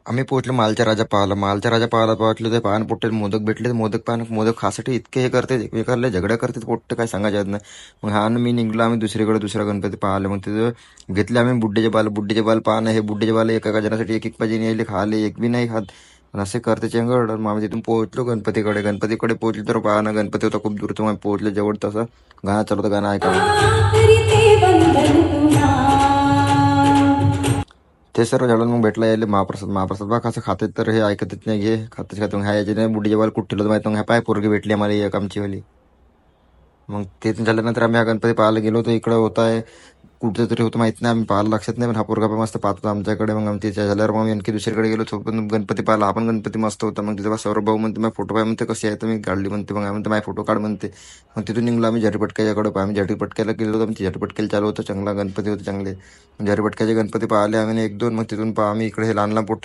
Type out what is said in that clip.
आम्ही पोहोचलो मालच्या राजा पाहायला. मालच्या राजा पाहायला पोहोचलो ते पाहणं पोट्टे मोदक भेटले. मोदक खासाठी इतके हे करते, एकमेकांना झगडा करते पोट्टे, काय सांगायचं यात नाही. मग हा आणि मी निघलो आम्ही दुसरीकडे दुसरा गणपती पाहायला. मग तिथं घेतले आम्ही बुड्डेचे बाल पाहणं. हे बुड्डेचे बाल एका जणासाठी एक एक पाहिजे यायले खाले, एक बी नाही खात. पण असे करते चेंगड. मग आम्ही तिथून पोहोचलो गणपतीकडे पोहोचलो तर पाहणं गणपती होता खूप दूर. तर मग पोहोचलो जवळ, तसं गाणं चालू होतं, गाणं ऐका ते सर्व झालं. मग भेटला यायला महाप्रसाद बा कसं खाते तर हे ऐकतच नाही, घे खातेच खाते. मग ह्या यायचे नाही बुड्डीच्या बाल कुठे ठेवलं माहिती. मग ह्या पाय पोरगी भेटली आम्हाला एक आमचीवाली. मग ते झाल्यानंतर आम्ही हा गणपती पाहायला गेलो होतो. इकडं होता आहे कुठं तरी होतं माहित नाही, आम्ही पाहायला लक्षात नाही. पण हा पोरगा पण मस्त पाहत होता आमच्याकडे. मग आम्ही त्याच्या झाल्यावर मग आणखी दुसरीकडे गेलो तो पण गणपती पाहिला. हा पण गणपती मस्त होता. मग तिथं सौरभ भाऊ म्हणते माझ्या फोटो पाय म्हणते, कशी आहे तर मी काढली म्हणते. मग म्हणते माझ्या फोटो काढ म्हणते. मग तिथून निघलो आम्ही झरीपटक्याच्याकडे. आम्ही झरीपटक्याला गेलो होतो. ती झरीपटक्याला चालू होतं, चांगला गणपती होते चांगले. झरीपटक्याचे गणपती पाहिले आम्ही एक दोन. मग तिथून आम्ही इकडे हे लहान लहान पोट्टे